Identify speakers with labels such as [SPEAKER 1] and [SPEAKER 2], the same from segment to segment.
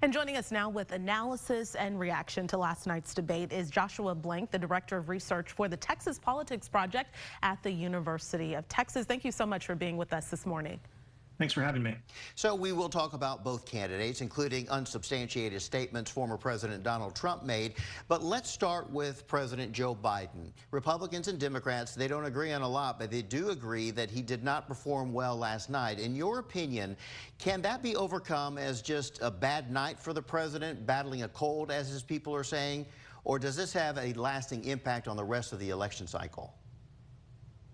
[SPEAKER 1] And joining us now with analysis and reaction to last night's debate is Joshua Blank, the Director of Research for the Texas Politics Project at the University of Texas. Thank you so much for being with us this morning.
[SPEAKER 2] Thanks for having me.
[SPEAKER 3] So we will talk about both candidates, including unsubstantiated statements former President Donald Trump made. But let's start with President Joe Biden. Republicans and Democrats, they don't agree on a lot, but they do agree that he did not perform well last night. In your opinion, can that be overcome as just a bad night for the president, battling a cold, as his people are saying? Or does this have a lasting impact on the rest of the election cycle?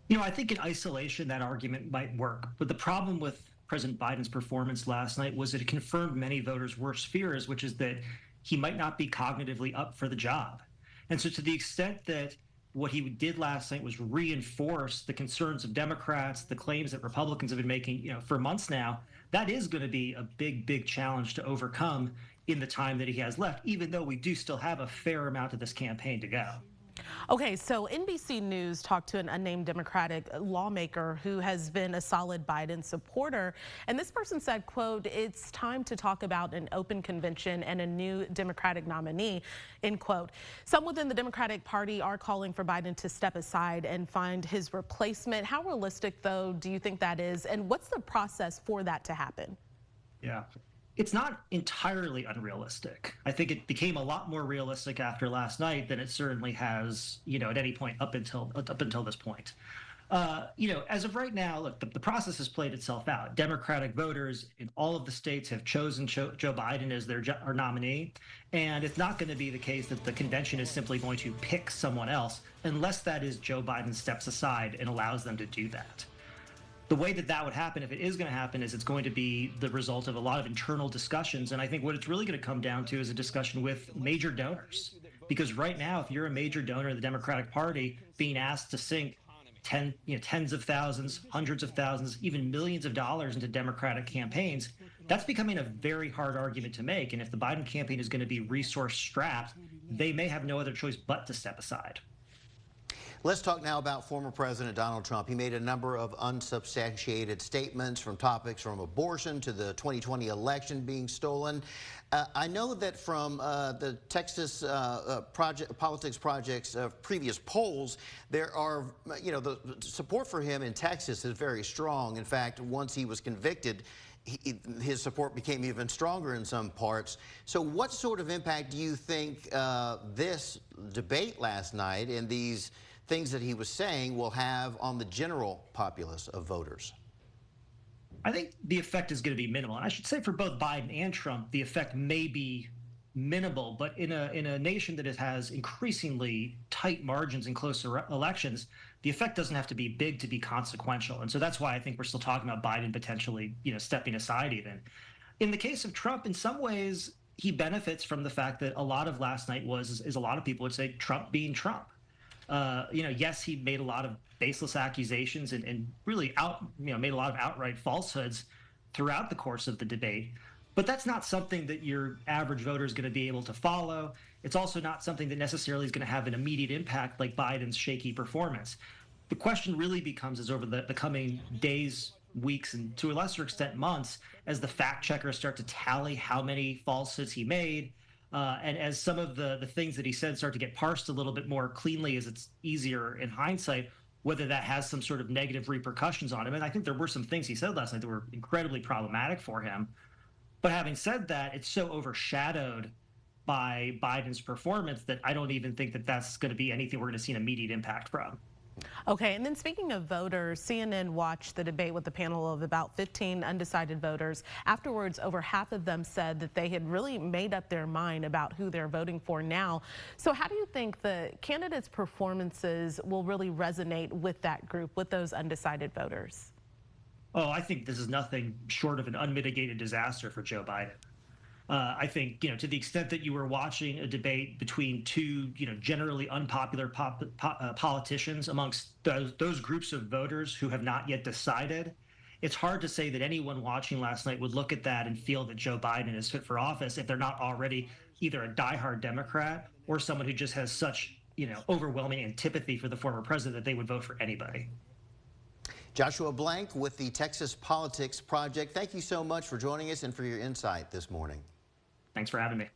[SPEAKER 2] You know, I think in isolation that argument might work. But the problem with President Biden's performance last night was that it confirmed many voters' worst fears, which is that he might not be cognitively up for the job. And so to the extent that what he did last night was reinforce the concerns of Democrats, the claims that Republicans have been making, for months now, that is going to be a big, big challenge to overcome in the time that he has left, even though we do still have a fair amount of this campaign to go.
[SPEAKER 1] Okay, so NBC News talked to an unnamed Democratic lawmaker who has been a solid Biden supporter. And this person said, quote, "It's time to talk about an open convention and a new Democratic nominee," end quote. Some within the Democratic Party are calling for Biden to step aside and find his replacement. How realistic, though, do you think that is? And what's the process for that to happen?
[SPEAKER 2] Yeah. It's not entirely unrealistic. I think it became a lot more realistic after last night than it certainly has, at any point up until this point. As of right now, look, the process has played itself out. Democratic voters in all of the states have chosen Joe Biden as their nominee, and it's not going to be the case that the convention is simply going to pick someone else unless that is Joe Biden steps aside and allows them to do that. The way that would happen, if it is going to happen, is it's going to be the result of a lot of internal discussions. And I think what it's really going to come down to is a discussion with major donors. Because right now, if you're a major donor of the Democratic Party being asked to sink tens of thousands, hundreds of thousands, even millions of dollars into Democratic campaigns, that's becoming a very hard argument to make. And if the Biden campaign is going to be resource strapped, they may have no other choice but to step aside.
[SPEAKER 3] Let's talk now about former President Donald Trump. He made a number of unsubstantiated statements, from topics from abortion to the 2020 election being stolen. I know that from the Texas Politics Project's previous polls, there are, the support for him in Texas is very strong. In fact, once he was convicted, his support became even stronger in some parts. So what sort of impact do you think this debate last night and these things that he was saying will have on the general populace of voters?
[SPEAKER 2] I think the effect is going to be minimal. And I should say for both Biden and Trump, the effect may be minimal, but in a nation that has increasingly tight margins in close elections, the effect doesn't have to be big to be consequential. And so that's why I think we're still talking about Biden potentially, stepping aside even. In the case of Trump, in some ways, he benefits from the fact that a lot of last night is a lot of people would say Trump being Trump. Yes, he made a lot of baseless accusations and really made a lot of outright falsehoods throughout the course of the debate. But that's not something that your average voter is going to be able to follow. It's also not something that necessarily is going to have an immediate impact like Biden's shaky performance. The question really becomes is over the coming days, weeks, and to a lesser extent months, as the fact checkers start to tally how many falsehoods he made, and as some of the things that he said start to get parsed a little bit more cleanly as it's easier in hindsight, whether that has some sort of negative repercussions on him. And I think there were some things he said last night that were incredibly problematic for him. But having said that, it's so overshadowed by Biden's performance that I don't even think that that's going to be anything we're going to see an immediate impact from.
[SPEAKER 1] Okay, and then speaking of voters, CNN watched the debate with a panel of about 15 undecided voters. Afterwards, over half of them said that they had really made up their mind about who they're voting for now. So how do you think the candidates' performances will really resonate with that group, with those undecided voters?
[SPEAKER 2] Oh, I think this is nothing short of an unmitigated disaster for Joe Biden. I think, to the extent that you were watching a debate between two, generally unpopular politicians amongst those groups of voters who have not yet decided, it's hard to say that anyone watching last night would look at that and feel that Joe Biden is fit for office if they're not already either a diehard Democrat or someone who just has such, overwhelming antipathy for the former president that they would vote for anybody.
[SPEAKER 3] Joshua Blank with the Texas Politics Project, thank you so much for joining us and for your insight this morning.
[SPEAKER 2] Thanks for having me.